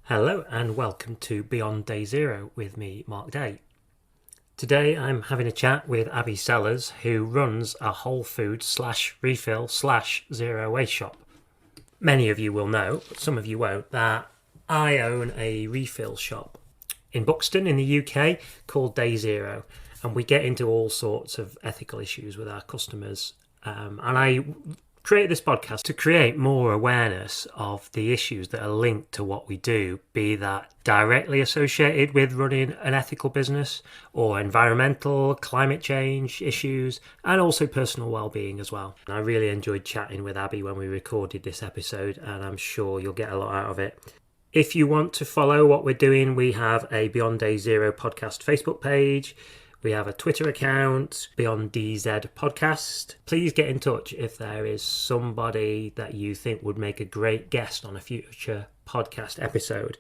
Hello and welcome to Beyond Day Zero with me, Mark Day. Today I'm having a chat with Abbie Sellers, who runs a Whole Foods slash refill slash zero waste shop. Many of you will know, but some of you won't, that I own a refill shop in Buxton in the UK called Day Zero, and we get into all sorts of ethical issues with our customers. And I create this podcast to create more awareness of the issues that are linked to what we do, be that directly associated with running an ethical business or environmental, climate change issues, and also personal well-being as well. And I really enjoyed chatting with Abbie when we recorded this episode, and I'm sure you'll get a lot out of it. If you want to follow what we're doing, we have a Beyond Day Zero podcast Facebook page. We have a Twitter account, Beyond DZ Podcast. Please get in touch if there is somebody that you think would make a great guest on a future podcast episode.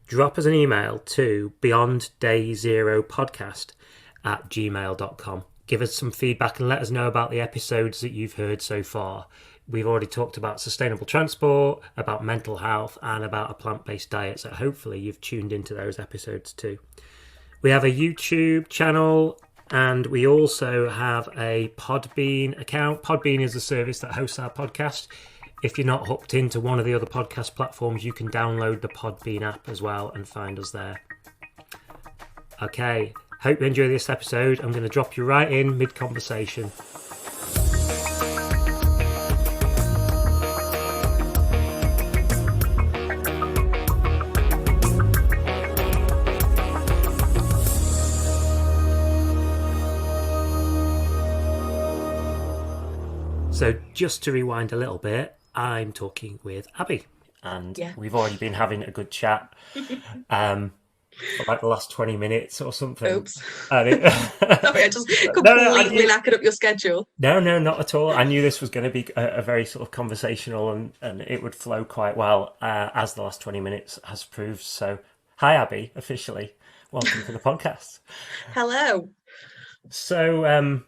Drop us an email to beyonddayzeropodcast@gmail.com. Give us some feedback and let us know about the episodes that you've heard so far. We've already talked about sustainable transport, about mental health, and about a plant-based diet, so hopefully you've tuned into those episodes too. We have a YouTube channel and we also have a Podbean account. Podbean is the service that hosts our podcast. If you're not hooked into one of the other podcast platforms, you can download the Podbean app as well and find us there. Okay, hope you enjoy this episode. I'm going to drop you right in mid-conversation. So just to rewind a little bit, I'm talking with Abbie, and we've already been having a good chat for like the last 20 minutes or something. Oops. Sorry, I just completely knackered up your schedule. No, not at all. I knew this was going to be a very sort of conversational and it would flow quite well, as the last 20 minutes has proved. So, hi Abbie, officially. Welcome to the podcast. Hello. So,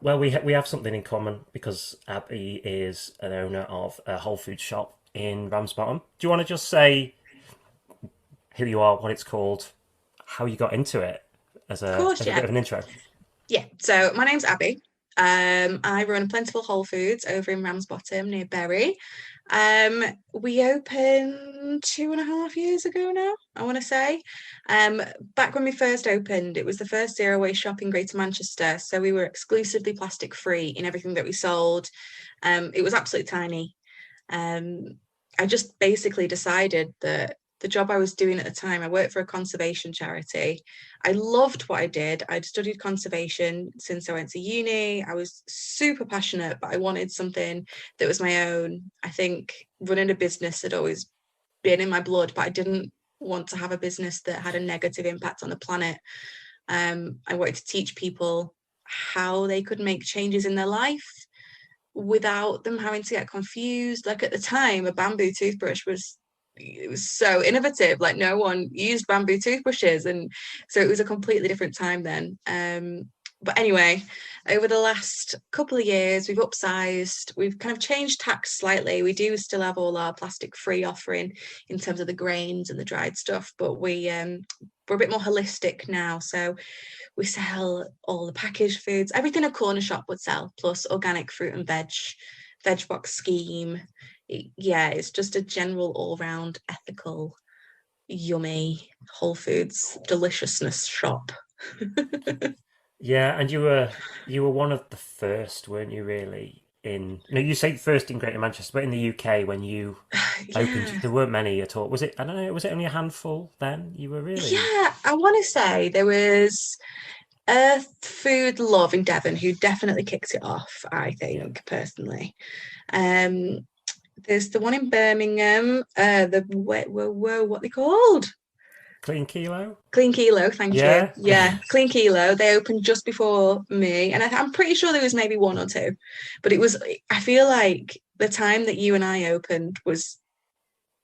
well, we have something in common because Abbie is an owner of a Whole Foods shop in Ramsbottom. Do you want to just say who you are, what it's called, how you got into it as a bit of an intro? Yeah, so my name's Abbie. I run Plentiful Wholefoods over in Ramsbottom near Bury. We opened 2.5 years ago now, I want to say. Back when we first opened, it was the first zero waste shop in Greater Manchester, so we were exclusively plastic free in everything that we sold. It was absolutely tiny. I just basically decided that the job I was doing at the time, I worked for a conservation charity. I loved what I did. I'd studied conservation since I went to uni. I was super passionate, but I wanted something that was my own. I think running a business had always been in my blood, but I didn't want to have a business that had a negative impact on the planet. I wanted to teach people how they could make changes in their life without them having to get confused. Like at the time, a bamboo toothbrush was so innovative, like no one used bamboo toothbrushes, and so it was a completely different time then. But anyway, over the last couple of years we've upsized, we've kind of changed tack slightly. We do still have all our plastic free offering in terms of the grains and the dried stuff, but we're a bit more holistic now, so we sell all the packaged foods, everything a corner shop would sell, plus organic fruit and veg box scheme. It's just a general all-round ethical, yummy Whole Foods deliciousness shop. Yeah, and you were one of the first, weren't you? Really, you say first in Greater Manchester, but in the UK when you opened, there weren't many at all. Was it? I don't know. Was it only a handful then? You were really. Yeah, I want to say there was Earth Food Love in Devon who definitely kicked it off. I think personally. There's the one in Birmingham, what they called? Clean Kilo? Clean Kilo, thank you. Yeah, Clean Kilo. They opened just before me, and I'm pretty sure there was maybe one or two. But I feel like the time that you and I opened was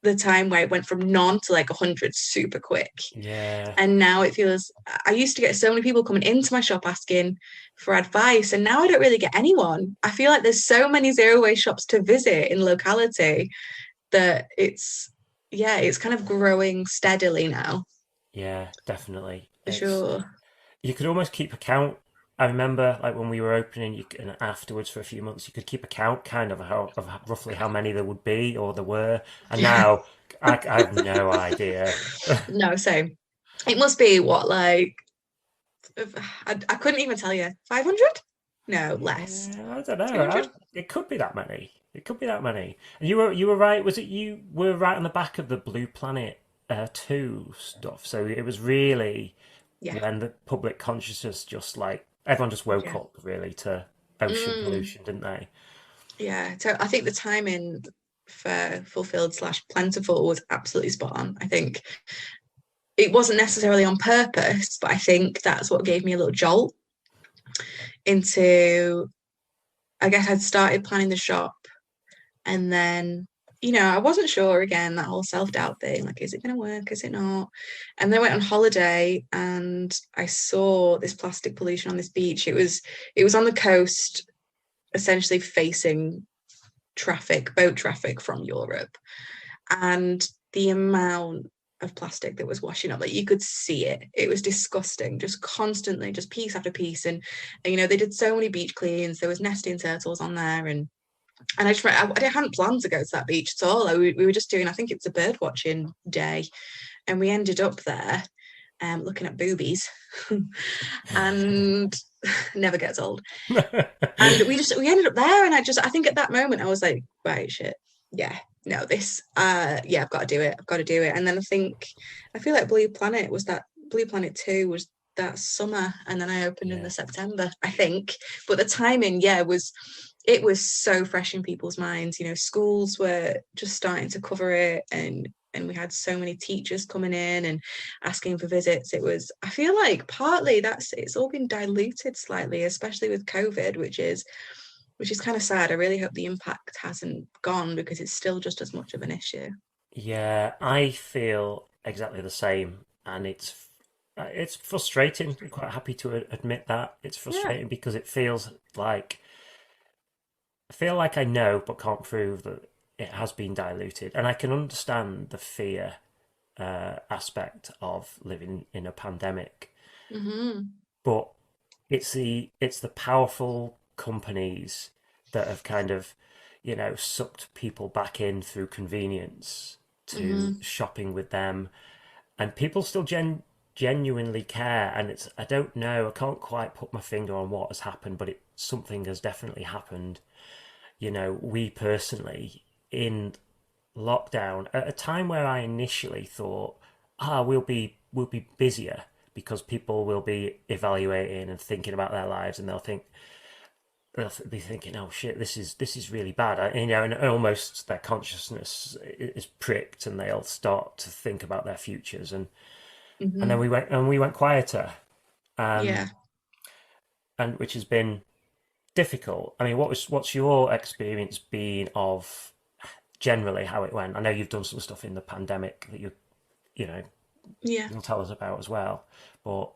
the time where it went from none to like 100 super quick. Yeah. And now it feels, I used to get so many people coming into my shop asking for advice, and now I don't really get anyone. I feel like there's so many zero waste shops to visit in locality that it's yeah, it's kind of growing steadily now, Yeah, definitely. for It's sure. you could almost keep a count. I remember, like when we were opening, and afterwards for a few months, you could keep a count, kind of roughly how many there would be or there were. And Yeah. now I have no idea. No, same. It must be what, like, I couldn't even tell you. 500? No, less. Yeah, I don't know. 200? It could be that many. It could be that many. And you were right. Was it you were right on the back of the Blue Planet 2 stuff? So it was really Yeah. when the public consciousness just like everyone just woke Yeah. up really to ocean Mm, pollution, didn't they? yeah. So I think the timing for fulfilled slash plentiful was absolutely spot on. I think it wasn't necessarily on purpose, but I think that's what gave me a little jolt into, I guess I'd started planning the shop and then, I wasn't sure again, that whole self-doubt thing, like, is it going to work? Is it not? And then I went on holiday and I saw this plastic pollution on this beach. It was on the coast, essentially facing boat traffic from Europe. And the amount of plastic that was washing up, like you could see it. It was disgusting, just constantly, just piece after piece. And they did so many beach cleans. There was nesting turtles on there, and I hadn't planned to go to that beach at all. We were just doing, I think it's a bird watching day, and we ended up there, looking at boobies, and never gets old. And we ended up there, and I think at that moment I was like, right, shit, yeah, no, this, yeah, I've got to do it. I've got to do it. And then I feel like Blue Planet 2 was that summer, and then I opened in the Yeah. September, I think. But the timing, yeah, it was so fresh in people's minds. Schools were just starting to cover it, and we had so many teachers coming in and asking for visits. I feel like partly it's all been diluted slightly, especially with COVID, which is kind of sad. I really hope the impact hasn't gone, because it's still just as much of an issue. Yeah, I feel exactly the same, and it's frustrating. I'm quite happy to admit that it's Yeah. frustrating because it feels like I feel like I know but can't prove that it has been diluted, and I can understand the fear aspect of living in a pandemic, Mm-hmm. but it's the powerful companies that have kind of, sucked people back in through convenience to Mm-hmm. shopping with them, and people still genuinely care. And I don't know, I can't quite put my finger on what has happened, but something has definitely happened. We personally in lockdown at a time where I initially thought, we'll be busier because people will be evaluating and thinking about their lives, and they'll be thinking, oh shit, this is really bad. And almost their consciousness is pricked, and they'll start to think about their futures. And then Mm-hmm. we went quieter, um, Yeah. and which has been difficult. I mean, what's your experience been of generally how it went? I know you've done some stuff in the pandemic that you know Yeah. you'll tell us about as well, but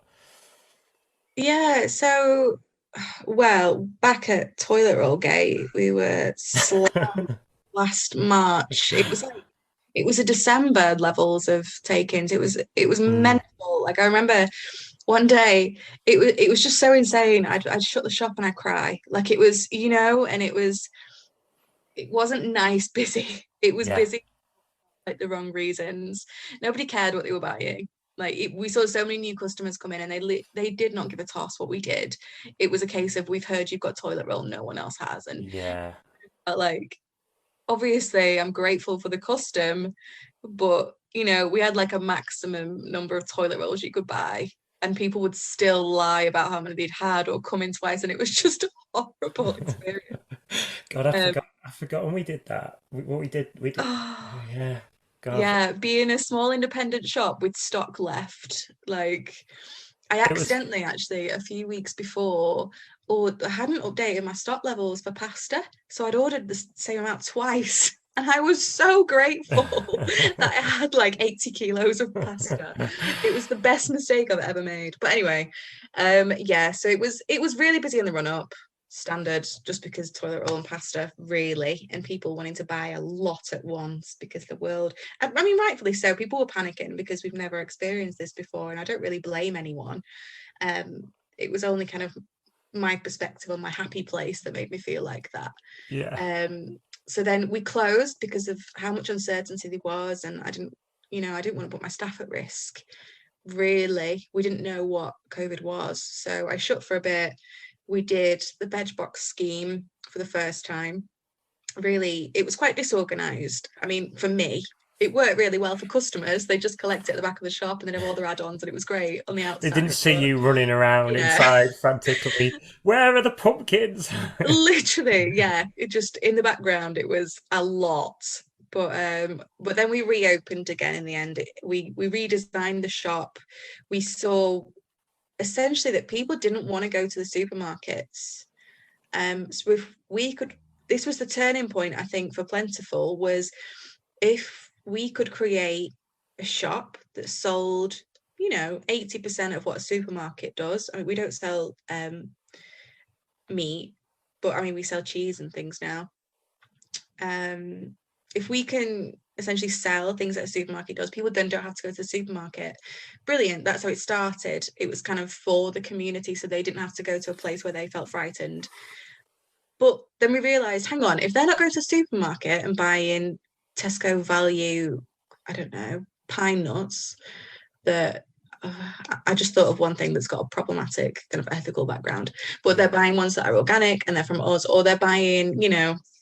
Yeah. So, well, back at Toilet Roll Gate, we were last March. It was a December levels of take-ins. It was mm, mental. Like, I remember one day, it was just so insane. I'd shut the shop and I'd cry. Like, and it wasn't nice busy. It was yeah, busy like the wrong reasons. Nobody cared what they were buying. Like, we saw so many new customers come in, and they did not give a toss what we did. It was a case of, we've heard you've got toilet roll, no one else has, and yeah. like, obviously I'm grateful for the custom, but we had like a maximum number of toilet rolls you could buy, and people would still lie about how many they'd had or come in twice, and it was just a horrible experience. God, I Um, forgot. I forgot when we did that. What we did. Oh, oh, yeah. God, yeah, being a small independent shop with stock left, like, I it was. accidentally, actually, a few weeks before, or I hadn't updated my stock levels for pasta, so I'd ordered the same amount twice. And I was so grateful that I had like 80 kilos of pasta. It was the best mistake I've ever made. But anyway, yeah, so it was really busy in the run up. standard, just because toilet roll and pasta, really, and people wanting to buy a lot at once because the world, I mean, rightfully so, people were panicking because we've never experienced this before, and I don't really blame anyone. It was only kind of my perspective on my happy place that made me feel like that. Yeah. So then we closed because of how much uncertainty there was, and I didn't want to put my staff at risk. Really, we didn't know what COVID was, so I shut for a bit. We did the veg box scheme for the first time. Really, it was quite disorganized. I mean, for me, it worked really well for customers. They just collect it at the back of the shop and then have all their add-ons, and it was great on the They didn't outside. see But you running around yeah, inside frantically. Where are the pumpkins? literally, yeah. It just in the background, it was a lot. But then we reopened again in the end. We redesigned the shop. We saw essentially that people didn't want to go to the supermarkets. So if we could, this was the turning point, I think, for Plentiful, was if we could create a shop that sold, 80% of what a supermarket does. I mean, we don't sell meat, but I mean, we sell cheese and things now. If we can essentially sell things that a supermarket does, people then don't have to go to the supermarket. Brilliant. That's how it started. It was kind of for the community, so they didn't have to go to a place where they felt frightened. But then we realized, hang on, if they're not going to the supermarket and buying Tesco value, I don't know, pine nuts, that I just thought of one thing that's got a problematic kind of ethical background, but they're buying ones that are organic and they're from us, or they're buying,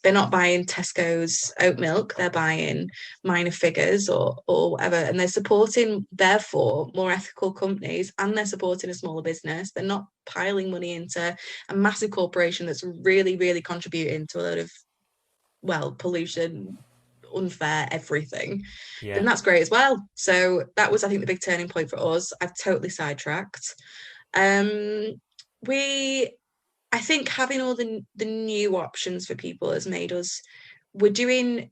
they're not buying Tesco's oat milk, they're buying minor figures or whatever, and they're supporting, therefore, more ethical companies, and they're supporting a smaller business. They're not piling money into a massive corporation that's really, really contributing to a lot of, pollution, unfair everything. Yeah. Then that's great as well. So that was, I think, the big turning point for us. I've totally sidetracked. We I think having all the new options for people has made us, we're doing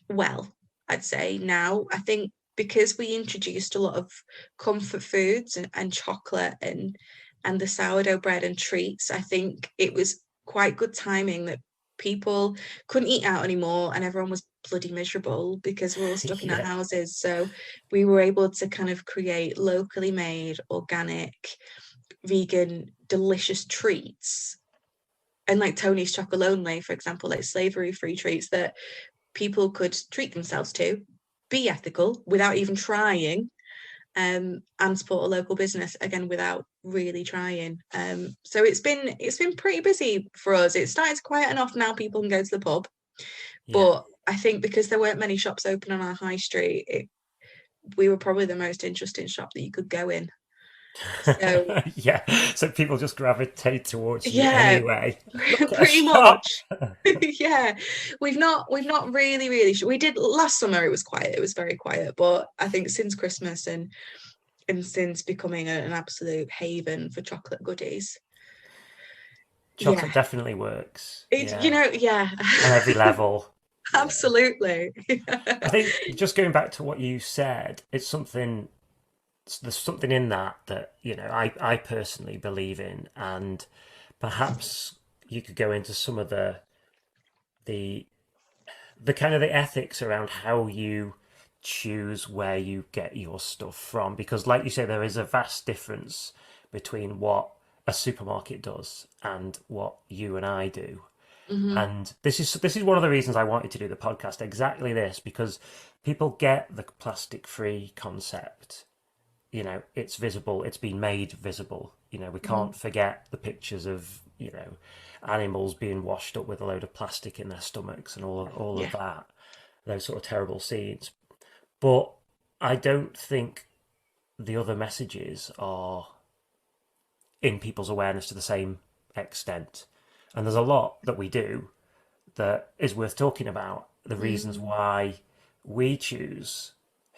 well, I'd say now. I think because we introduced a lot of comfort foods and chocolate and the sourdough bread and treats, I think it was quite good timing that people couldn't eat out anymore and everyone was bloody miserable because we're all stuck in our Yeah. houses. So we were able to kind of create locally made, organic, vegan, delicious treats. And like Tony's Chocolonely, for example, like slavery-free treats that people could treat themselves to, be ethical without even trying, and support a local business again without really trying. So it's been pretty busy for us. It's started to quieten off now. People can go to the pub, Yeah. but I think because there weren't many shops open on our high street, we were probably the most interesting shop that you could go in. So Yeah. So people just gravitate towards you yeah, anyway. Look at a pretty shop. much. Yeah, we've not really we did last summer. It was quiet, it was very quiet, but I think since Christmas and since becoming an absolute haven for chocolate goodies, Chocolate yeah, definitely works. it's Yeah. yeah. On every level. Yeah. Absolutely. I think just going back to what you said, there's something in that I personally believe in, and perhaps you could go into some of the the kind of the ethics around how you choose where you get your stuff from, because like you say, there is a vast difference between what a supermarket does and what you and I do. Hmm. And this is one of the reasons I wanted to do the podcast, exactly this, because people get the plastic free concept. It's visible, it's been made visible. We Hmm. can't forget the pictures of animals being washed up with a load of plastic in their stomachs and all of Yeah. that, those sort of terrible scenes. But I don't think the other messages are in people's awareness to the same extent. And there's a lot that we do that is worth talking about, the reasons Mm. why we choose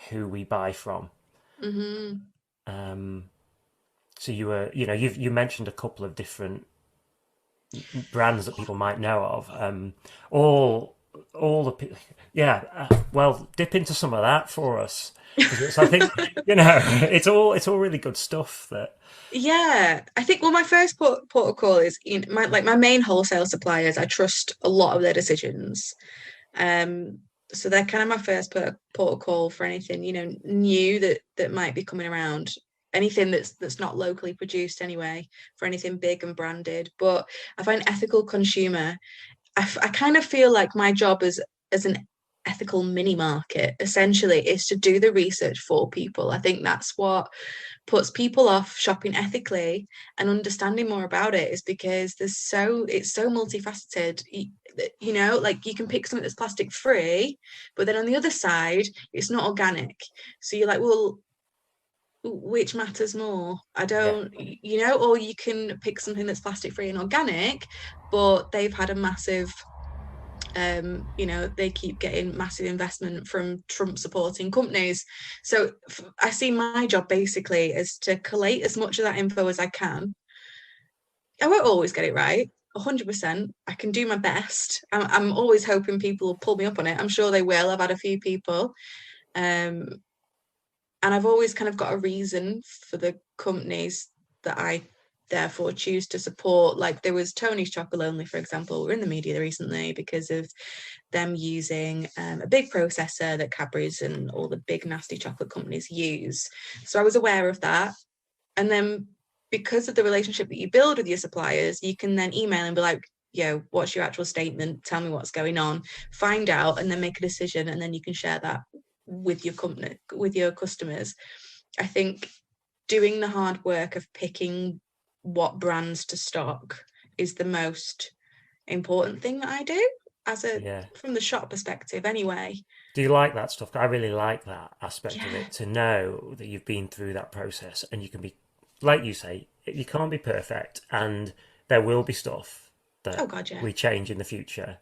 who we buy from. Hmm. Um, so you mentioned a couple of different brands that people might know of. All the yeah. Well, dip into some of that for us. Because I think, you know, it's all really good stuff that, Yeah, I think well, my first port of call is my main wholesale suppliers. I trust a lot of their decisions. Um, so they're kind of my first port of call for anything, new that might be coming around. Anything that's not locally produced anyway, for anything big and branded. But I find ethical consumer, I kind of feel like my job as an ethical mini market essentially is to do the research for people. I think that's what puts people off shopping ethically and understanding more about it, is because it's so multifaceted. Like you can pick something that's plastic free, but then on the other side it's not organic. So you're like, well, which matters more? I yeah, don't, or you can pick something that's plastic free and organic, but they've had a massive they keep getting massive investment from Trump supporting companies. So I see my job basically as to collate as much of that info as I can. I won't always get it right, 100%. I can do my best. I'm always hoping people will pull me up on it. I'm sure they will. I've had a few people. Um, and I've always kind of got a reason for the companies that I therefore choose to support. Like there was Tony's Chocolate Only, for example, we're in the media recently because of them using a big processor that Cadbury's and all the big nasty chocolate companies use. So I was aware of that. And then because of the relationship that you build with your suppliers, you can then email and be like, yo, what's your actual statement? Tell me what's going on, find out, and then make a decision. And then you can share that with your company, with your customers. I think doing the hard work of picking what brands to stock is the most important thing that I do yeah. from the shop perspective anyway. Do you like that stuff? I really like that aspect of Yeah. it, to know that you've been through that process and you can be, like you say, you can't be perfect and there will be stuff Oh that God, yeah. we change in the future.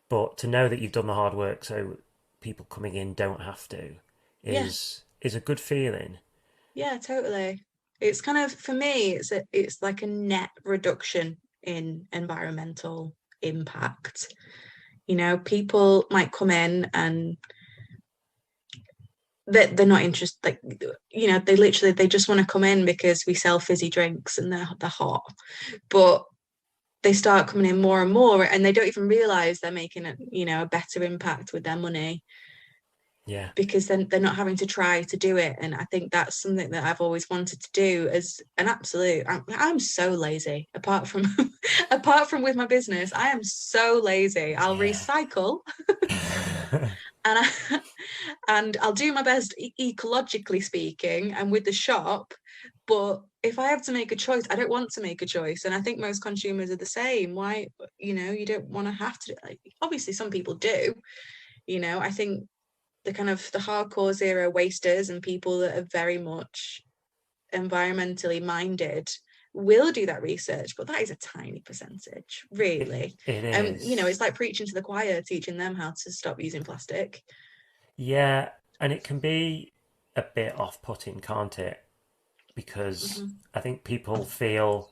But to know that you've done the hard work so people coming in don't have to Yeah. is a good feeling. Yeah, totally. It's kind of, for me, it's like a net reduction in environmental impact. People might come in and they're not interested, like, they just want to come in because we sell fizzy drinks and they're hot. But they start coming in more and more and they don't even realize they're making a better impact with their money, Yeah. because then they're not having to try to do it. And I think that's something that I've always wanted to do as an absolute. I'm so lazy. Apart from apart from with my business, I am so lazy. I'll Yeah. recycle and and I'll do my best ecologically speaking and with the shop. But if I have to make a choice, I don't want to make a choice. And I think most consumers are the same. Why, you don't want to have to, like, obviously some people do. I think the kind of the hardcore zero wasters and people that are very much environmentally minded will do that research, but that is a tiny percentage, it, really. it It's is. like preaching to the choir, teaching them how to stop using plastic. Yeah, and it can be a bit off-putting, can't it? Because Mm-hmm. I think people feel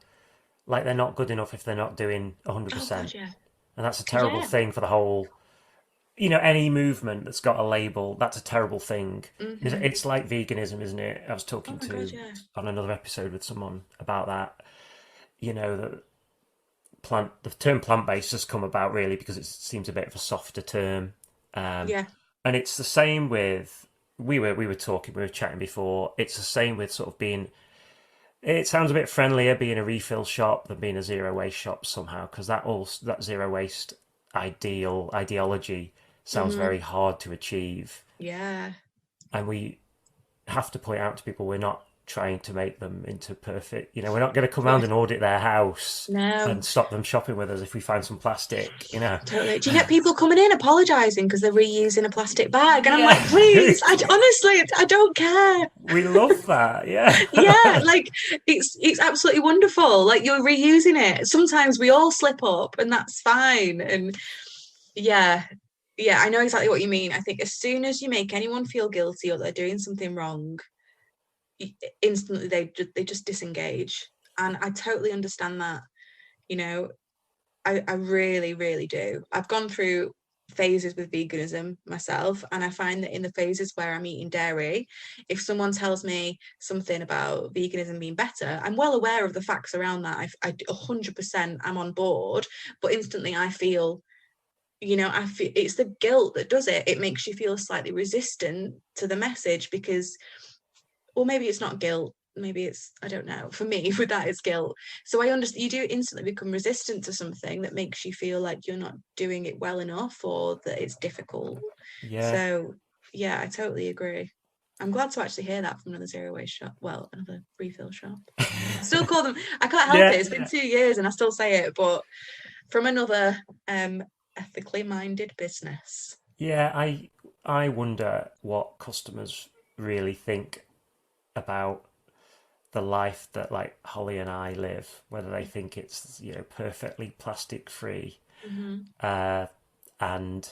like they're not good enough if they're not doing Oh God, 100%. yeah. And that's a terrible Yeah. thing for the whole, any movement that's got a label, that's a terrible thing. Mm-hmm. It's like veganism, isn't it? I was Oh talking my God, to yeah. on another episode with someone about that. That the term plant-based has come about really because it seems a bit of a softer term. Um, Yeah. and it's the same with we were chatting before. It's the same with sort of being. It sounds a bit friendlier being a refill shop than being a zero waste shop somehow, because that zero waste ideology sounds Mm-hmm. very hard to achieve, Yeah. and we have to point out to people we're not trying to make them into perfect. We're not going to come around and audit their house No. and stop them shopping with us if we find some plastic. Totally. Do you get people coming in apologizing because they're reusing a plastic bag? And I'm Yeah, like, please, honestly, I don't care. we love that. Yeah. Yeah, like it's absolutely wonderful. Like you're reusing it. Sometimes we all slip up and that's fine. And yeah, yeah, I know exactly what you mean. I think as soon as you make anyone feel guilty or they're doing something wrong, instantly they just disengage. And I totally understand that. You know, I really, really do. I've gone through phases with veganism myself, and I find that in the phases where I'm eating dairy, if someone tells me something about veganism being better, I'm well aware of the facts around that. I 100% am on board, but instantly I feel, I feel it's the guilt that does it. It makes you feel slightly resistant to the message because, or maybe it's not guilt, maybe it's, I don't know, for me with that it's guilt. So I understand you do instantly become resistant to something that makes you feel like you're not doing it well enough or that it's difficult. Yeah. So yeah, I totally agree. I'm glad to actually hear that from another zero waste shop, well, another refill shop. I still call them, I can't help Yeah, it, it's been 2 years and I still say it, but from another ethically minded business. yeah. I wonder what customers really think about the life that like Holly and I live, whether they think it's perfectly plastic free, Mm-hmm. uh, and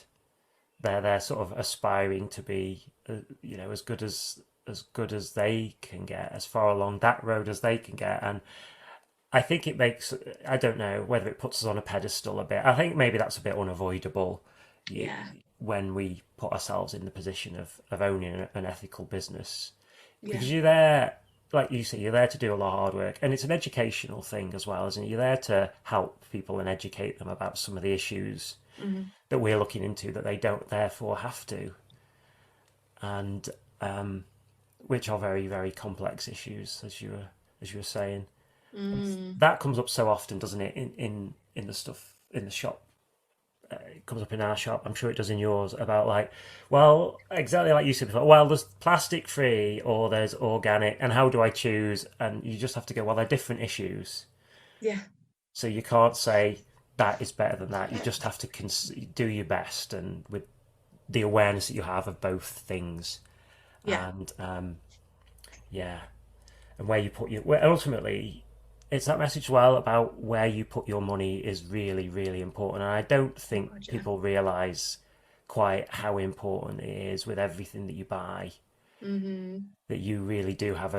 they're sort of aspiring to be as good as they can get, as far along that road as they can get. And I think it makes, I don't know whether it puts us on a pedestal a bit. I think maybe that's a bit unavoidable Yeah, when we put ourselves in the position of owning an ethical business, yeah, because you're there, like you say, you're there to do a lot of hard work, and it's an educational thing as well, isn't it? You're there to help people and educate them about some of the issues mm-hmm. that we're looking into that they don't therefore have to, and which are very, very complex issues, as you were saying. And Mm. that comes up so often, doesn't it? In the stuff in the shop, it comes up in our shop. I'm sure it does in yours. About like, well, exactly like you said before. Well, there's plastic free or there's organic, and how do I choose? And you just have to go. Well, they're different issues, Yeah, so you can't say that is better than that. You just have to do your best, and with the awareness that you have of both things, yeah, and yeah, and where you put your, well, ultimately it's that message as well about where you put your money is really, really important. And I don't oh think god, yeah. people realize quite how important it is with everything that you buy, Mm-hmm. that you really do have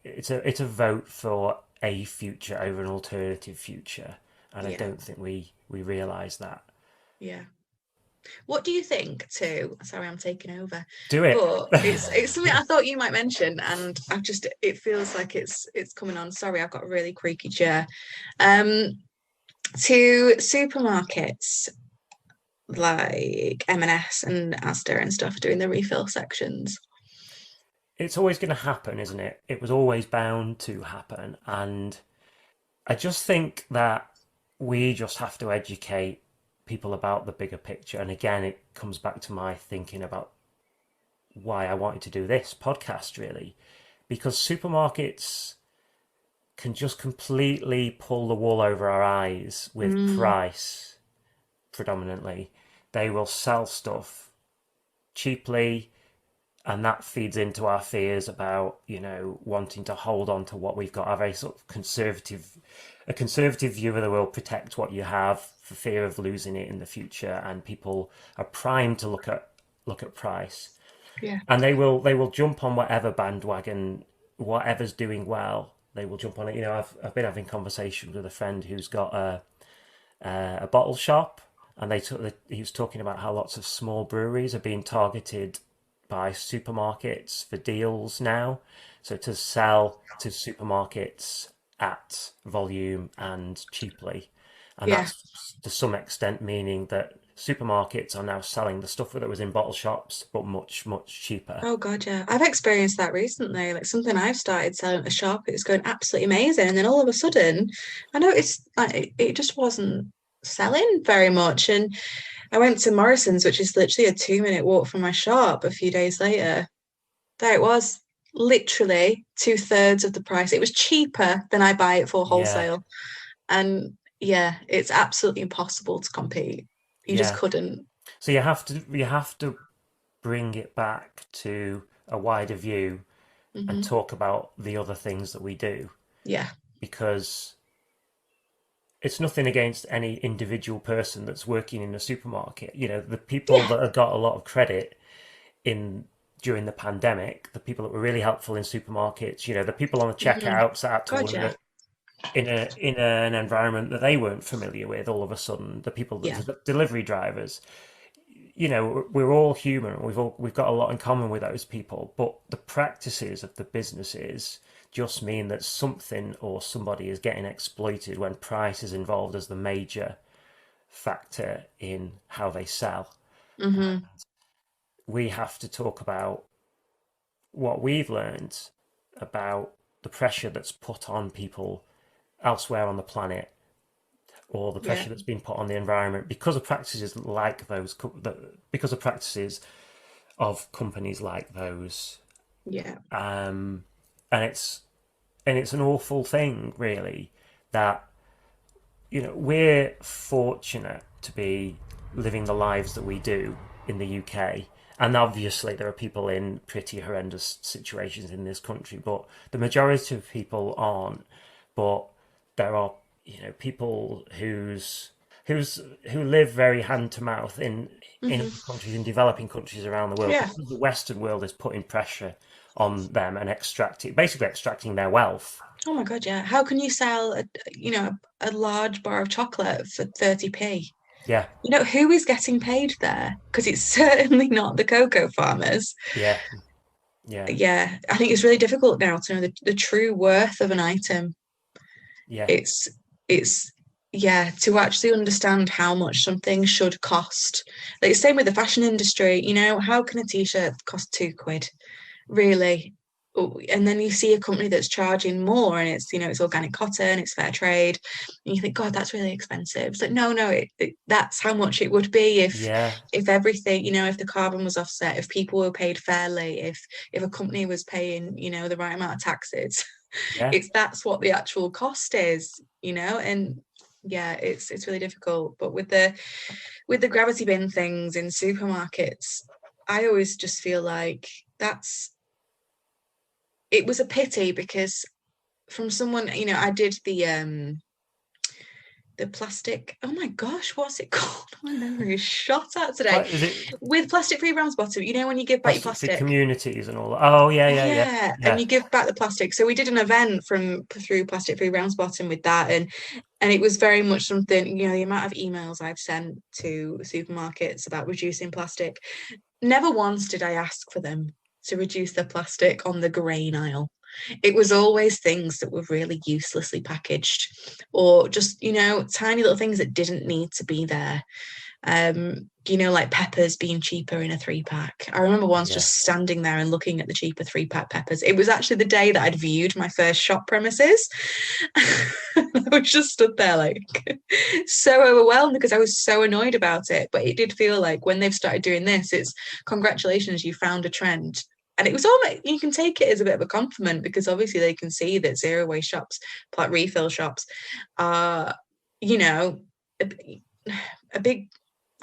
it's a vote for a future over an alternative future. And I Yeah, don't think we realize that. yeah. What do you think too? Sorry, I'm taking over, Do it. but it's something I thought you might mention, and I've just it feels like it's coming on. Sorry, I've got a really creaky chair. Um, to supermarkets like M&S and Asda and stuff doing the refill sections. It's always going to happen, isn't it? It was always bound to happen. And I just think that we just have to educate people about the bigger picture. And again, it comes back to my thinking about why I wanted to do this podcast, really, because supermarkets can just completely pull the wool over our eyes with Mm, price predominantly. They will sell stuff cheaply, and that feeds into our fears about wanting to hold on to what we've got, a very sort of conservative view of the world. Protect what you have for fear of losing it in the future, and people are primed to look at price, yeah, and they will jump on whatever bandwagon, whatever's doing well. They will jump on it. I've been having conversations with a friend who's got a bottle shop, and he was talking about how lots of small breweries are being targeted by supermarkets for deals now. So to sell to supermarkets at volume and cheaply. And yeah. that's to some extent meaning that supermarkets are now selling the stuff that was in bottle shops, but much, much cheaper. Oh God, yeah. I've experienced that recently. Like something I've started selling at a shop, it was going absolutely amazing, and then all of a sudden, I noticed like it just wasn't selling very much. And I went to Morrison's, which is literally a 2-minute walk from my shop. A few days later, there it was, literally two-thirds of the price. It was cheaper than I buy it for Yeah, wholesale, and yeah, it's absolutely impossible to compete. You just yeah. couldn't. So you have to bring it back to a wider view and Hmm. talk about the other things that we do, Yeah. because it's nothing against any individual person that's working in a supermarket. The people Yeah. that have got a lot of credit in during the pandemic, the people that were really helpful in supermarkets, the people on the Hmm. checkouts that had to God, yeah. work in an environment that they weren't familiar with all of a sudden, the people Yeah. that delivery drivers, we're all human. We've got a lot in common with those people, but the practices of the businesses just mean that something or somebody is getting exploited when price is involved as the major factor in how they sell. Hmm. We have to talk about what we've learned about the pressure that's put on people elsewhere on the planet, or the Yeah, pressure that's been put on the environment because of practices like those, because of practices of companies like those. yeah, Um, and it's an awful thing, really, that we're fortunate to be living the lives that we do in the UK. And obviously, there are people in pretty horrendous situations in this country, but the majority of people aren't. But there are, people who live very hand to mouth in hmm, other countries, in developing countries around the world, yeah. because the Western world is putting pressure on them and basically extracting their wealth. Oh my God, yeah. How can you sell a large bar of chocolate for 30p? Yeah, Who is getting paid there? Because it's certainly not the cocoa farmers. yeah, yeah, Yeah, I think it's really difficult now to know the true worth of an item. yeah, It's it's yeah, to actually understand how much something should cost. Like same with the fashion industry, how can a t-shirt cost £2? Really? Oh, and then you see a company that's charging more and it's organic cotton, it's fair trade, and you think, God, that's really expensive. It's like, no, that's how much it would be yeah, if everything, if the carbon was offset, if people were paid fairly, if a company was paying, the right amount of taxes. yeah, That's what the actual cost is, and yeah, it's really difficult. But with the gravity bin things in supermarkets, I always just feel like that's it was a pity because from someone, I did the plastic. Oh my gosh, what's it called? My memory is shot out today. Is it With plastic free Ramsbottom, when you give back your plastic for plastic. communities and all that? Oh, yeah, yeah, yeah, Yeah, and yeah, you give back the plastic. So we did an event through Plastic Free Ramsbottom with that, and it was very much something. The amount of emails I've sent to supermarkets about reducing plastic. Never once did I ask for them to reduce their plastic on the grain aisle. It was always things that were really uselessly packaged, or just tiny little things that didn't need to be there. Like peppers being cheaper in a 3-pack. I remember once yeah, just standing there and looking at the cheaper 3-pack peppers. It was actually the day that I'd viewed my first shop premises. I was just stood there like so overwhelmed because I was so annoyed about it. But it did feel like when they've started doing this, it's congratulations, you found a trend. And it was almost, you can take it as a bit of a compliment because obviously they can see that zero waste shops, like refill shops, are, you know, a, a big,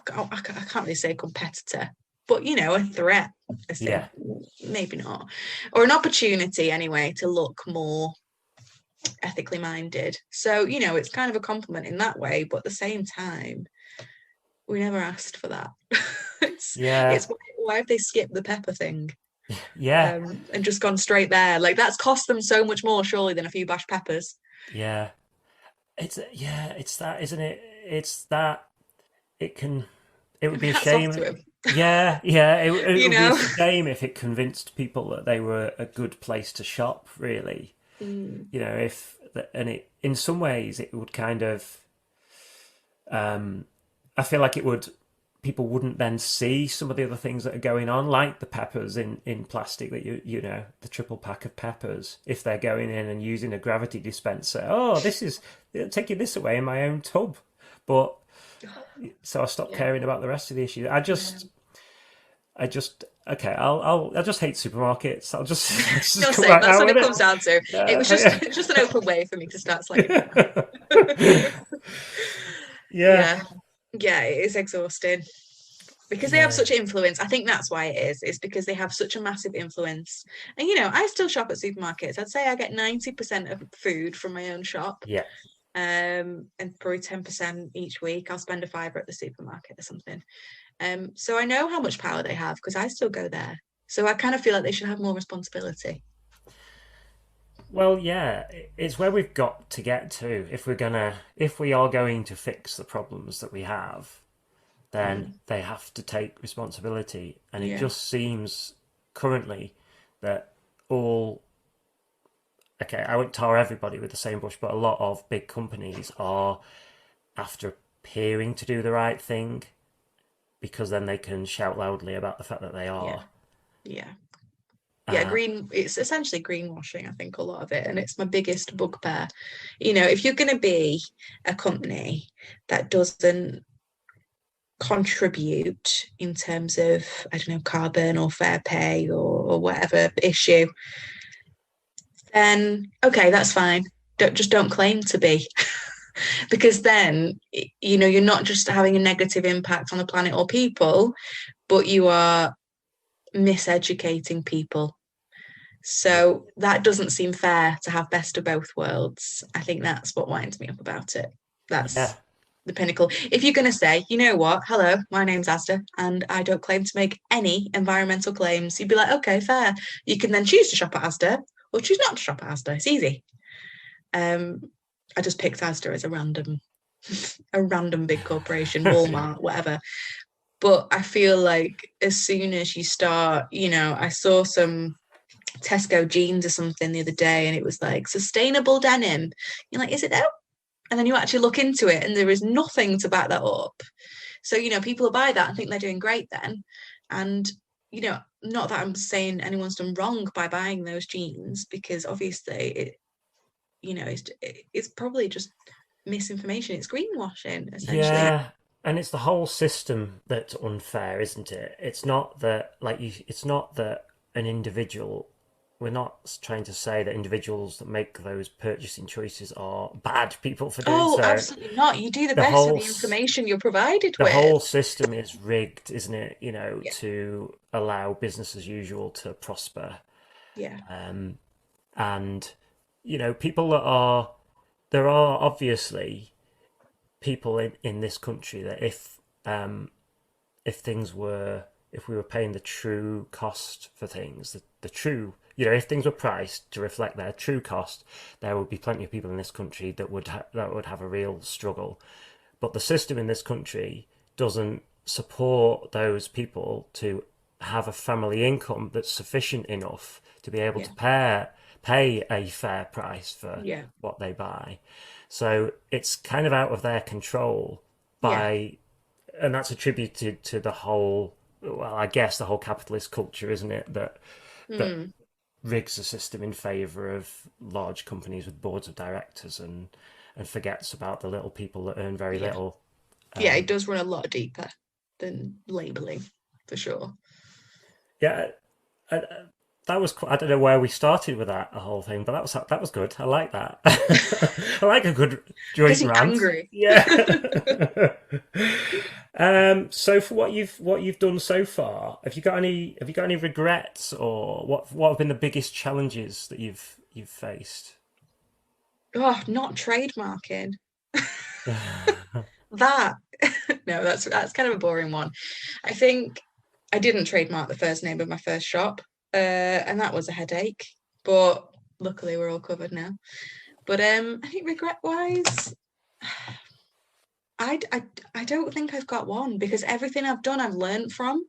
I can't really say competitor, but a threat, I say, yeah, maybe not, or an opportunity anyway to look more ethically minded. So, it's kind of a compliment in that way, but at the same time, we never asked for that. it's yeah, it's why have they skipped the pepper thing? yeah, And just gone straight there. Like that's cost them so much more, surely, than a few bashed peppers. yeah. It's that, isn't it? It's that it can. It would And be a hats off shame. to him. Yeah, yeah. It you would be a know. shame if it convinced people that they were a good place to shop. Really, Mm, if and it in some ways it would kind of. I feel like it would. People wouldn't then see some of the other things that are going on, like the peppers in plastic that the triple pack of peppers. If they're going in and using a gravity dispenser, oh, this is taking this away in my own tub. But so I stopped yeah. caring about the rest of the issue. Yeah. I just okay. I'll just hate supermarkets. I'll just let's just No, come same. right That's out what with it comes down to. It was just it. just an open way for me to start slagging them off. Yeah. Yeah. Yeah. Yeah, it is exhausting. Because they have Yeah. such influence. I think that's why it is. It's because they have such a massive influence. And I still shop at supermarkets. I'd say I get 90% of food from my own shop. Yeah. And probably 10% each week. I'll spend a fiver at the supermarket or something. So I know how much power they have because I still go there. So I kind of feel like they should have more responsibility. Well, yeah, it's where we've got to get to if we are going to fix the problems that we have. then they have to take responsibility. And it Yeah. just seems currently that all, okay, I won't tar everybody with the same brush, but a lot of big companies are after appearing to do the right thing because then they can shout loudly about the fact that they Yeah. are. Yeah. Yeah, Uh, it's essentially greenwashing, I think, a lot of it. And it's my biggest bugbear. If you're going to be a company that doesn't contribute in terms of, I don't know, carbon or fair pay or whatever issue, then okay, that's fine. Don't claim to be. Because then, you're not just having a negative impact on the planet or people, but you are miseducating people. yeah, So that doesn't seem fair to have best of both worlds. I think that's what winds me up about it. yeah, That's the pinnacle. If you're going to say, you know what, hello, my name's Asda, and I don't claim to make any environmental claims, you'd be like, okay, fair. You can then choose to shop at Asda or choose not to shop at Asda. It's easy. Um, I just picked Asda as a random big corporation, Walmart, whatever. But I feel like as soon as you start, I saw some Tesco jeans or something the other day, and it was like sustainable denim. You're like, is it though? And then you actually look into it, and there is nothing to back that up. So people will buy that and think they're doing great then. And not that I'm saying anyone's done wrong by buying those jeans, because obviously it's probably just misinformation. It's greenwashing essentially. yeah. And it's the whole system that's unfair, isn't it? It's not that it's not that an individual. We're not trying to say that individuals that make those purchasing choices are bad people for doing Oh, so. absolutely not. You do the The best with whole the information you're provided the with. whole system is rigged, isn't it? Yeah. To allow business as usual to prosper. Yeah. Um, and people that are there are obviously people in this country that if things were if we were paying the true cost for things, the true if things were priced to reflect their true cost, there would be plenty of people in this country that would have a real struggle. But the system in this country doesn't support those people to have a family income that's sufficient enough to be able Yeah. to pay a fair price for Yeah. what they buy. So it's kind of out of their control Yeah. and that's attributed to the whole, well, I guess the whole capitalist culture, isn't it? That Mm. rigs the system in favour of large companies with boards of directors and forgets about the little people that earn very Yeah. little. Yeah, it does run a lot deeper than labeling, for sure. Yeah, I, that was. I don't know where we started with that whole thing, but that was good. I like that. I like a good Because joint you're rant. angry. Yeah. So for what you've done so far, have you got any regrets, or what have been the biggest challenges that you've faced? Oh, not trademarking. That no, that's kind of a boring one. I think I didn't trademark the first name of my first shop, and that was a headache. But luckily, we're all covered now. But I think regret-wise, I, I I don't think I've got one, because everything I've done, I've learned from.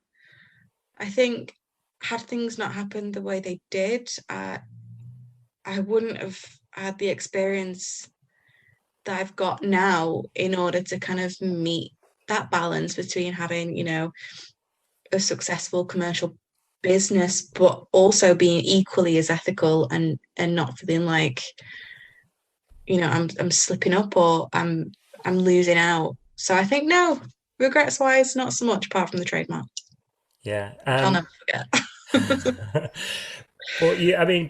I think had things not happened the way they did, I wouldn't have had the experience that I've got now in order to kind of meet that balance between having, a successful commercial business, but also being equally as ethical and not feeling like, I'm slipping up or I'm losing out. So I think no, regrets wise, not so much apart from the trademark, Yeah. which I'll never forget.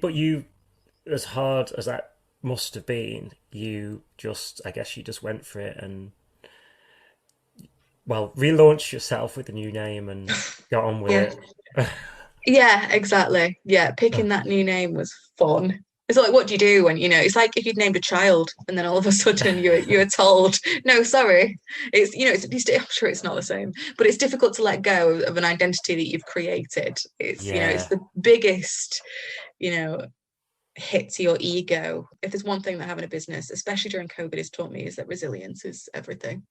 But you, as hard as that must have been, I guess you just went for it and, well, relaunched yourself with a new name and got on with Yeah. it. Yeah, exactly. Yeah, picking that new name was fun. It's like, what do you do when, it's like if you'd named a child and then all of a sudden you're told, no, sorry. I'm sure it's not the same, but it's difficult to let go of an identity that you've created. It's Yeah. the biggest, you know, hit to your ego. If there's one thing that having a business, especially during COVID, has taught me, is that resilience is everything.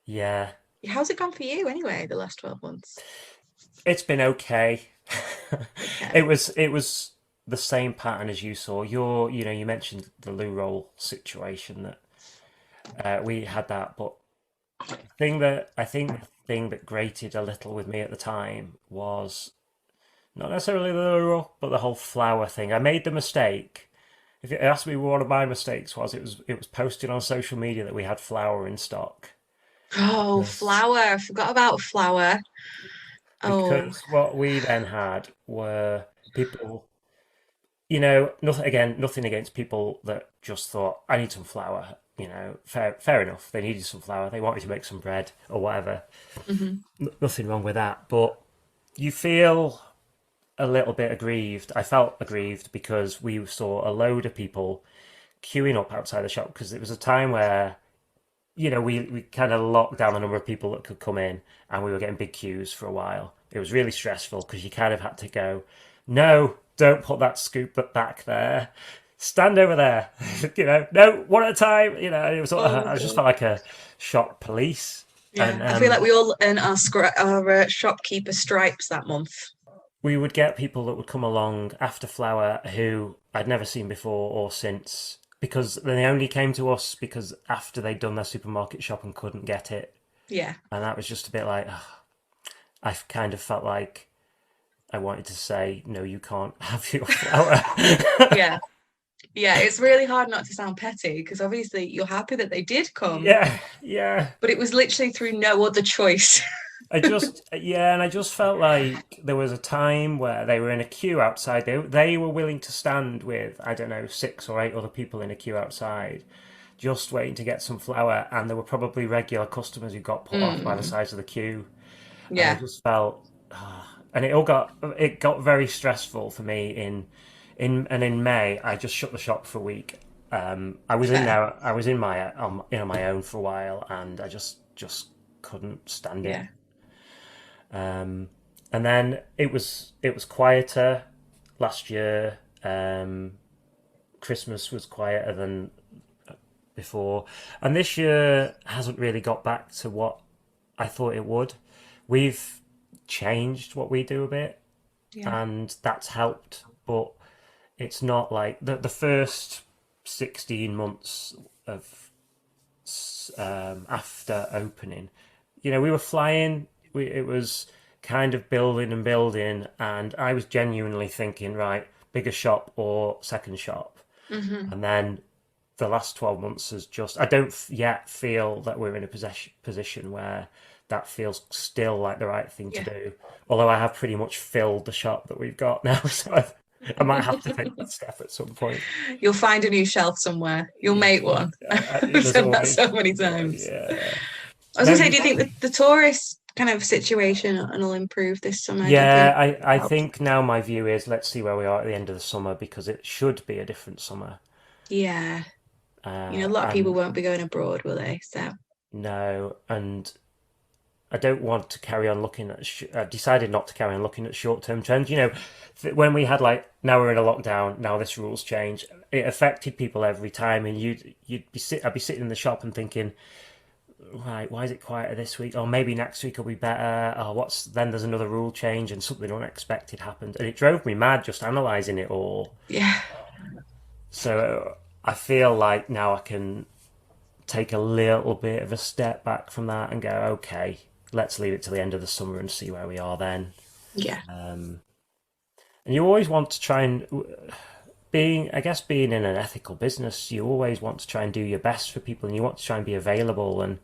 Yeah. How's it gone for you anyway, the last 12 months? It's been okay. Okay. It was the same pattern as you saw. You mentioned the loo roll situation that we had that, but the thing that grated a little with me at the time was not necessarily the loo roll, but the whole flour thing. I made the mistake. If you asked me what one of my mistakes was, it was posted on social media that we had flour in stock. Oh, Because flour. I forgot about flour. Oh, because what we then had were people, nothing against people that just thought, I need some flour. Fair enough. They needed some flour. They wanted to make some bread or whatever. hmm Nothing wrong with that. But you feel a little bit aggrieved. I felt aggrieved because we saw a load of people queuing up outside the shop because it was a time where we kind of locked down the number of people that could come in, and we were getting big queues for a while. It was really stressful because you kind of had to go, no, don't put that scoop back there. Stand over there. No, one at a time. It was. Oh I just God. felt like a shop police, Yeah, and I feel like we all earned our shopkeeper stripes that month. we would get people that would come along after flour who I'd never seen before or since because they only came to us because after they'd done their supermarket shop and couldn't get it, Yeah. and that was just a bit like I kind of felt like I wanted to say no, you can't have your flour. Yeah. Yeah, it's really hard not to sound petty because obviously you're happy that they did come, Yeah, yeah. but it was literally through no other choice. And I just felt like there was a time where they were in a queue outside. They were willing to stand with, I don't know, 6 or 8 other people in a queue outside, just waiting to get some flour. And there were probably regular customers who got put off by the Mm, size of the queue. And I yeah. just felt, and it got very stressful for me in May. I just shut the shop for a week. I was in Fair. there. I was in my own for a while, and I just couldn't stand it. Yeah. Um, and then it was quieter last year. Christmas was quieter than before, and this year hasn't really got back to what I thought it would. We've changed what we do a bit, Yeah. and that's helped, but it's not like the first 16 months of after opening. We were flying. It was kind of building and building, and I was genuinely thinking, right, bigger shop or second shop. hmm And then the last 12 months has just, I don't yet feel that we're in a position where that feels still like the right thing to Yeah. do. Although I have pretty much filled the shop that we've got now, so I might have to take that step at some point. You'll find a new shelf somewhere. You'll Yeah, make one. I've there's said that always, so many times. yeah. I was No, gonna say, do you think that the tourist kind of situation will improve this summer? Do you yeah, think? I Help? think now my view is let's see where we are at the end of the summer because it should be a different summer. Yeah. A lot of people And won't be going abroad, will they? So, no, and I don't want to carry on looking at. I've decided not to carry on looking at short-term trends. When we had like now we're in a lockdown, now this rules change. It affected people every time, and I'd be sitting in the shop and thinking, right, why is it quieter this week? Or maybe next week will be better. Or then there's another rule change and something unexpected happened, and it drove me mad just analysing it all. yeah. So I feel like now I can take a little bit of a step back from that and go, okay, let's leave it till the end of the summer and see where we are then. Yeah. And you always want to try and being in an ethical business, you always want to try and do your best for people, and you want to try and be available, and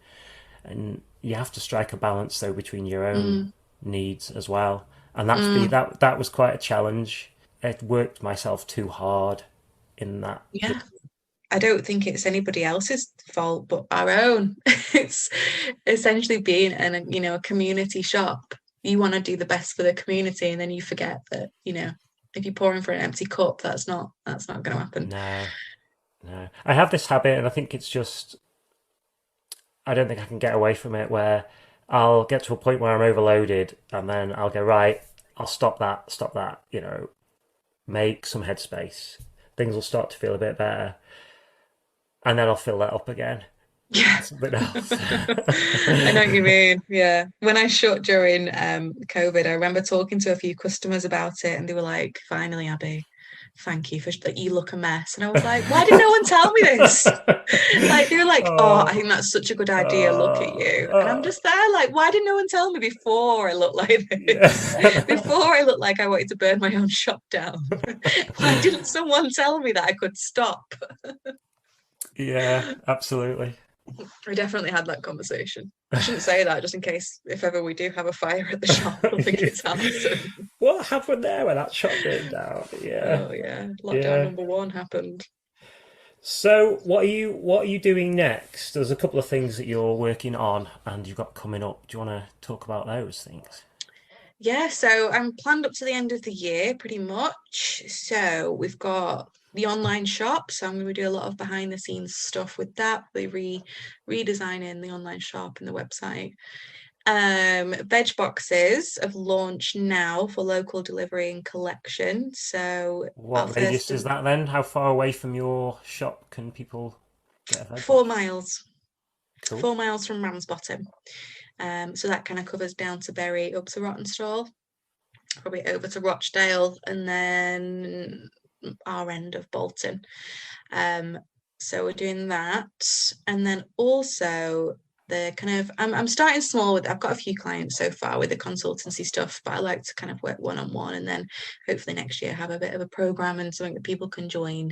you have to strike a balance though between your own Mm, needs as well. And mm, that was quite a challenge. It worked myself too hard in that. yeah. I don't think it's anybody else's fault but our own. It's essentially being a community shop. You want to do the best for the community, and then you forget that, if you're pouring for an empty cup, that's not going to happen. No, no. I have this habit, and I think it's just I don't think I can get away from it. Where I'll get to a point where I'm overloaded, and then I'll go right. I'll stop that. Stop that. Make some headspace. Things will start to feel a bit better, and then I'll fill that up again. Yeah. something else. I know what you mean. Yeah. When I shut during COVID, I remember talking to a few customers about it and they were like, finally, Abby, thank you for that you look a mess. And I was like, why did no one tell me this? Like they were like, oh, I Oh, think that's such a good idea. Look at you. And I'm uh, just there like, why did no one tell me before I looked like this? yeah. Before I looked like I wanted to burn my own shop down. Why didn't someone tell me that I could stop? Yeah, absolutely. I definitely had that conversation. I shouldn't say that just in case if ever we do have a fire at the shop, they'll think it's arson. What happened there when that shop burned down? Yeah, Oh yeah, lockdown yeah. number one happened. So, what are you doing next? There's a couple of things that you're working on and you've got coming up. Do you want to talk about those things? Yeah, so I'm planned up to the end of the year pretty much. So we've got the online shop. So I'm going to do a lot of behind the scenes stuff with that. Redesigning the online shop and the website. Veg boxes have launched now for local delivery and collection. So our What first radius is that then? How far away from your shop can people get a veg four box? miles, Cool. 4 miles from Ramsbottom. So that kind of covers down to Bury, up to Rottenstall, probably over to Rochdale, and then our end of Bolton. So we're doing that, and then also the kind of I'm starting small with I've got a few clients so far with the consultancy stuff, but I like to kind of work one-on-one, and then hopefully next year have a bit of a program and something that people can join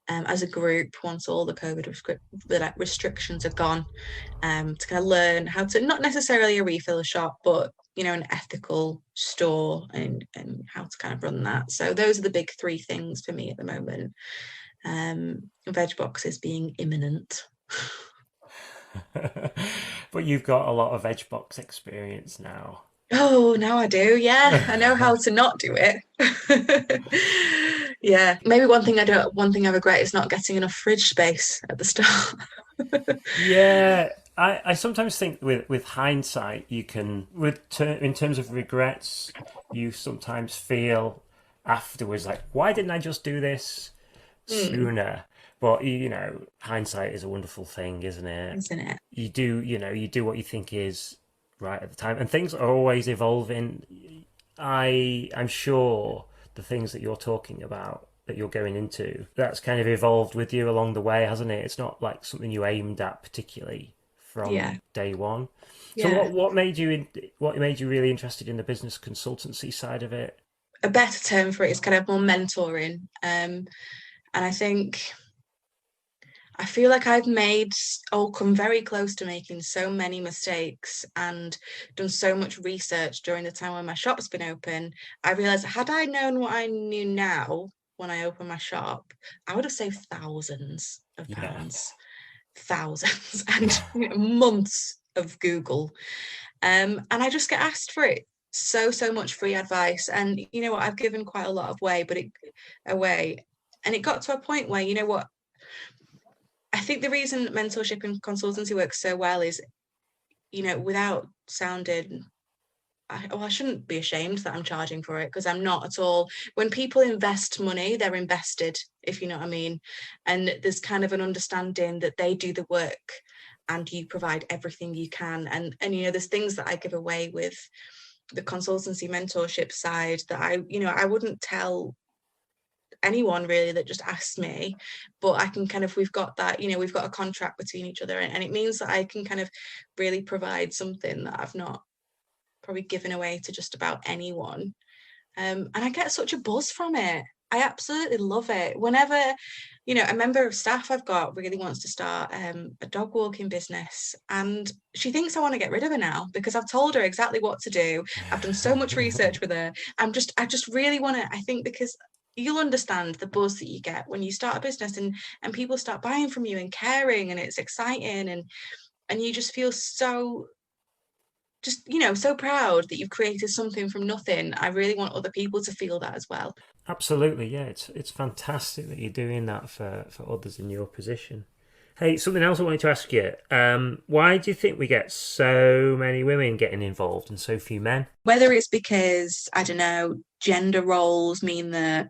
as a group once all the restrictions are gone, to kind of learn how to not necessarily a refill shop, but an ethical store and how to kind of run that. So those are the big three things for me at the moment. Veg boxes being imminent. But you've got a lot of veg box experience now. Oh, now I do. Yeah, I know how to not do it. Yeah, maybe one thing I regret is not getting enough fridge space at the start. Yeah, I sometimes think with hindsight, you can in terms of regrets, you sometimes feel afterwards like, why didn't I just do this Mm, sooner? But hindsight is a wonderful thing, isn't it? isn't it? You do what you think is right at the time, and things are always evolving. I'm sure the things that you're talking about that you're going into, that's kind of evolved with you along the way, hasn't it? It's not like something you aimed at particularly from Yeah, day one. So yeah. what made you really interested in the business consultancy side of it? A better term for it is kind of more mentoring. And I feel like I've made or come very close to making so many mistakes and done so much research during the time when my shop's been open. I realized had I known what I knew now when I opened my shop, I would have saved thousands of Yeah. pounds, thousands, and months of Google. And I just get asked for it so much free advice. And you know what? I've given quite a lot of away, and it got to a point where I think the reason mentorship and consultancy works so well is, without sounding, I shouldn't be ashamed that I'm charging for it because I'm not at all. When people invest money, they're invested, if you know what I mean. And there's kind of an understanding that they do the work and you provide everything you can. And there's things that I give away with the consultancy mentorship side that I wouldn't tell anyone really that just asks me, but I can kind of we've got a contract between each other, and it means that I can kind of really provide something that I've not probably given away to just about anyone. And I get such a buzz from it. I absolutely love it. Whenever, a member of staff I've got really wants to start a dog walking business, and she thinks I want to get rid of her now because I've told her exactly what to do. I've done so much research with her. I just really want to, I think, because you'll understand the buzz that you get when you start a business and people start buying from you and caring, and it's exciting, and you just feel so proud that you've created something from nothing. I really want other people to feel that as well. Absolutely, yeah. It's fantastic that you're doing that for others in your position. Hey, something else I wanted to ask you. Why do you think we get so many women getting involved and so few men? Whether it's because, I don't know, gender roles mean that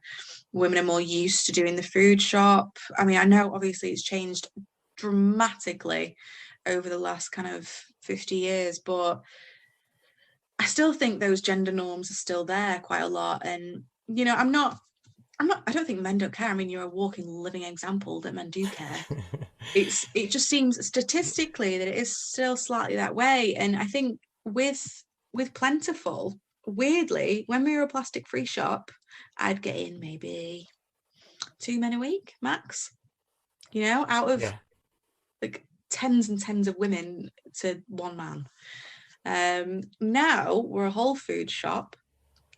women are more used to doing the food shop. I mean, I know obviously it's changed dramatically over the last kind of 50 years, but I still think those gender norms are still there quite a lot. And, you know, I don't think men don't care. I mean, you're a walking, living example that men do care. It just seems statistically that it is still slightly that way. And I think with Plentiful, weirdly, when we were a plastic-free shop, I'd get in maybe 2 men a week max. You know, out of like tens and tens of women to one man. Now we're a whole food shop,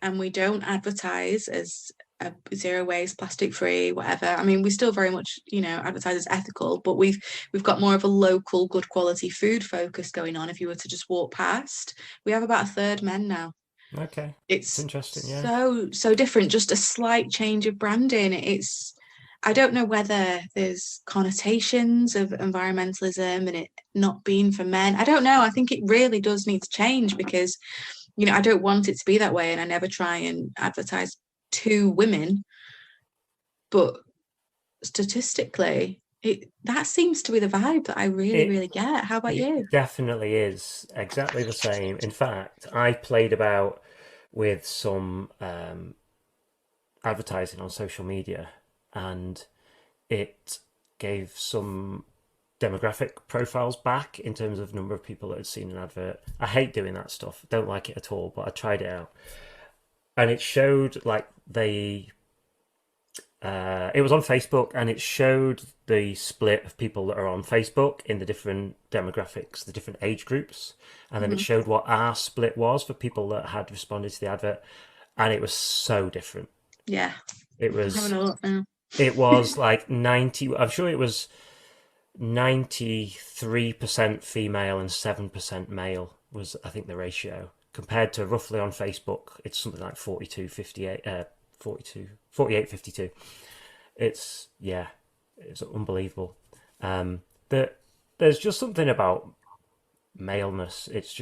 and we don't advertise as a zero waste, plastic free, whatever. I mean, we still very much, you know, advertise as ethical, but we've got more of a local, good quality food focus going on. If you were to just walk past, we have about a third men now. Okay, It's interesting. Yeah, so different. Just a slight change of branding. I don't know whether there's connotations of environmentalism and it not being for men. I don't know. I think it really does need to change because, you know, I don't want it to be that way, and I never try and advertise to women. But statistically, that seems to be the vibe that I really get. How about you? It definitely is exactly the same. In fact, I played about with some advertising on social media, and it gave some demographic profiles back in terms of number of people that had seen an advert. I hate doing that stuff. Don't like it at all, but I tried it out. And it showed like it was on Facebook, and it showed the split of people that are on Facebook in the different demographics, the different age groups, and then it showed what our split was for people that had responded to the advert, and it was so different. Yeah, It was having a look now. it was like 90. I'm sure it was 93% female and 7% male was, I think, the ratio, compared to roughly on Facebook it's something like 42 58 42 48 52. It's unbelievable. That there's just something about maleness. It's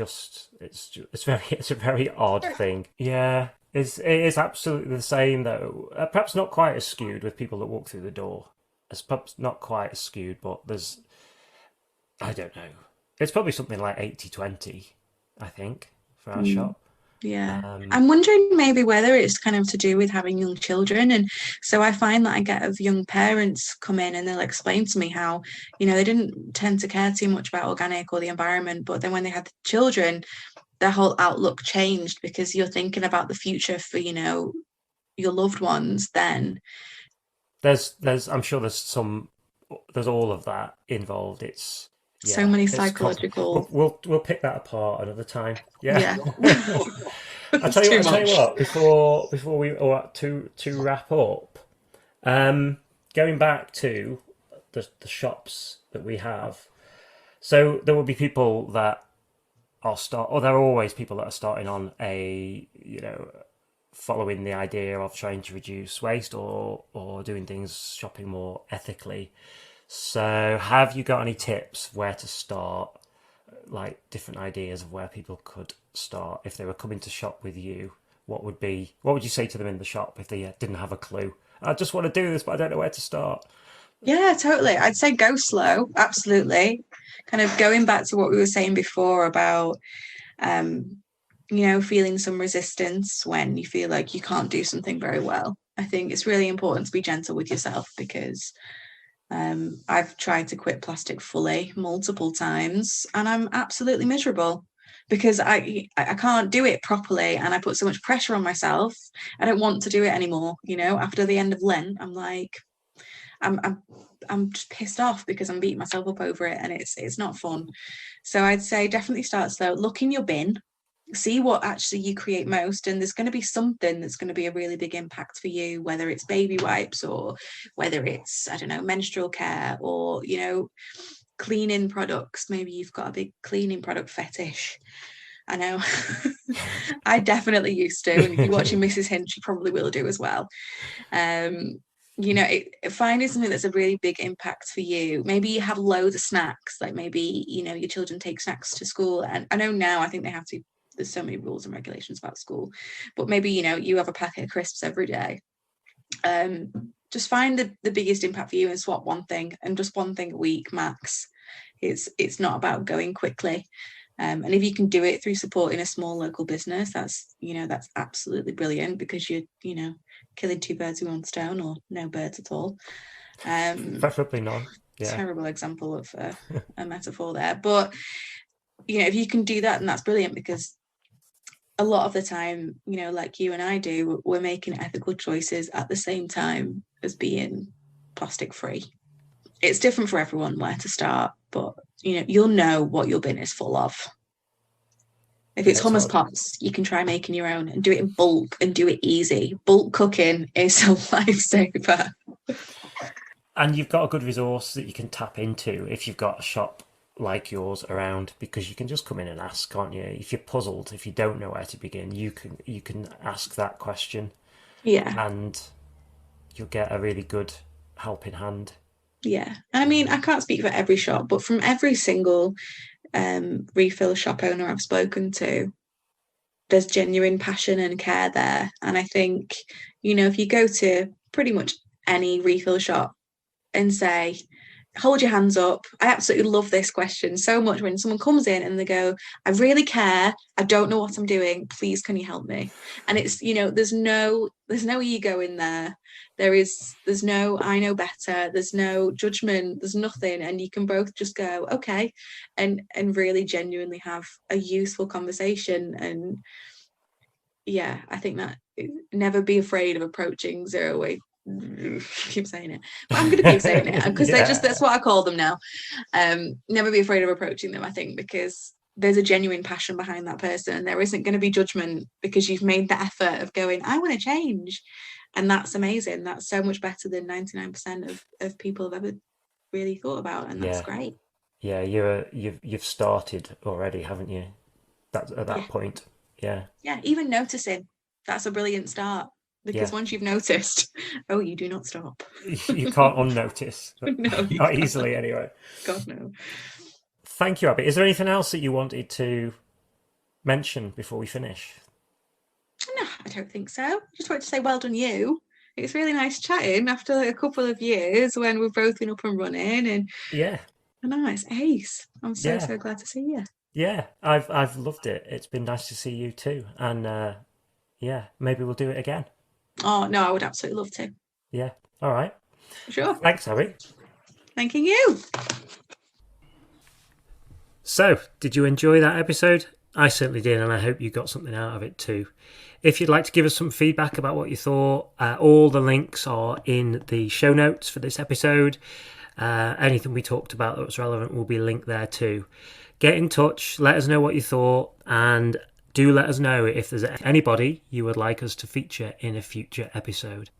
a very odd thing. Yeah, it is absolutely the same though. Perhaps not quite as skewed with people that walk through the door. It's perhaps not quite as skewed, but I don't know. It's probably something like 80-20, I think, for our shop. Yeah. I'm wondering maybe whether it's kind of to do with having young children. And so I find that I get of young parents come in and they'll explain to me how, you know, they didn't tend to care too much about organic or the environment, but then when they had the children, their whole outlook changed because you're thinking about the future for, you know, your loved ones then. I'm sure there's all of that involved. It's So many it's psychological. we'll pick that apart another time. Yeah. It's I'll too tell you much. what, before we or to wrap up, going back to the shops that we have. So there will be people that there are always people that are starting on following the idea of trying to reduce waste or doing things, shopping more ethically. So have you got any tips where to start, like different ideas of where people could start if they were coming to shop with you? What would you say to them in the shop if they didn't have a clue? I just want to do this, but I don't know where to start. Yeah, totally. I'd say go slow. Absolutely. Kind of going back to what we were saying before about, you know, feeling some resistance when you feel like you can't do something very well. I think it's really important to be gentle with yourself because I've tried to quit plastic fully multiple times and I'm absolutely miserable because I can't do it properly and I put so much pressure on myself. I don't want to do it anymore. You know, after the end of Lent, I'm like, I'm just pissed off because I'm beating myself up over it and it's not fun. So I'd say definitely start slow. Look in your bin, see what actually you create most, and there's going to be something that's going to be a really big impact for you, whether it's baby wipes or whether it's, I don't know, menstrual care or, you know, cleaning products. Maybe you've got a big cleaning product fetish. I know. I definitely used to, and if you're watching Mrs. Hinch, you probably will do as well. You know, finding something that's a really big impact for you. Maybe you have loads of snacks, like maybe, you know, your children take snacks to school, and I know now I think they have to, there's so many rules and regulations about school, but maybe, you know, you have a packet of crisps every day. Just find the biggest impact for you and swap one thing, and just one thing a week max. It's not about going quickly. And if you can do it through supporting a small local business, that's absolutely brilliant, because you're killing two birds with one stone, or no birds at all. Preferably none. Yeah. Terrible example of a metaphor there, but if you can do that, then that's brilliant, because a lot of the time, like you and I do, we're making ethical choices at the same time as being plastic free. It's different for everyone where to start, but you'll know what your bin is full of. If it's hummus pots, you can try making your own and do it in bulk and do it easy. Bulk cooking is a lifesaver. And you've got a good resource that you can tap into if you've got a shop like yours around, because you can just come in and ask, can't you? If you're puzzled, if you don't know where to begin, you can ask that question. Yeah. And you'll get a really good helping hand. Yeah. And I mean, I can't speak for every shop, but from every single refill shop owner I've spoken to, there's genuine passion and care there. And I think, if you go to pretty much any refill shop and say, hold your hands up. I absolutely love this question so much when someone comes in and they go, I really care. I don't know what I'm doing. Please, can you help me? And it's, there's no ego in there. There's no, I know better. There's no judgment. There's nothing. And you can both just go, okay. And really genuinely have a useful conversation. And yeah, I think that never be afraid of approaching zero waste. Keep saying it, but I'm going to keep saying it because that's what I call them now. Never be afraid of approaching them, I think, because there's a genuine passion behind that person, and there isn't going to be judgment because you've made the effort of going, I want to change. And that's amazing. That's so much better than 99% of people have ever really thought about, and that's great. Yeah, you've started already, haven't you? At that point. Yeah, even noticing, that's a brilliant start. Because once you've noticed, you do not stop. You can't unnotice. No, not easily anyway. God, no. Thank you, Abbie. Is there anything else that you wanted to mention before we finish? No, I don't think so. Just wanted to say well done you. It's really nice chatting after a couple of years when we've both been up and running, and nice ace. I'm so glad to see you. Yeah, I've loved it. It's been nice to see you too, and maybe we'll do it again. Oh, no, I would absolutely love to. Yeah. All right. Sure. Thanks, Abbie. Thanking you. So, did you enjoy that episode? I certainly did, and I hope you got something out of it too. If you'd like to give us some feedback about what you thought, all the links are in the show notes for this episode. Anything we talked about that was relevant will be linked there too. Get in touch, let us know what you thought, and do let us know if there's anybody you would like us to feature in a future episode.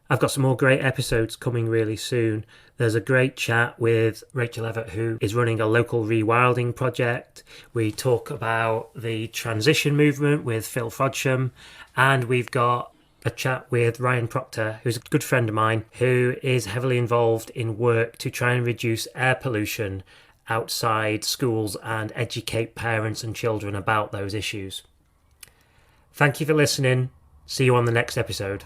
I've got some more great episodes coming really soon. There's a great chat with Rachel Everett, who is running a local rewilding project. We talk about the transition movement with Phil Frodsham, and we've got a chat with Ryan Proctor, who's a good friend of mine, who is heavily involved in work to try and reduce air pollution outside schools and educate parents and children about those issues. Thank you for listening. See you on the next episode.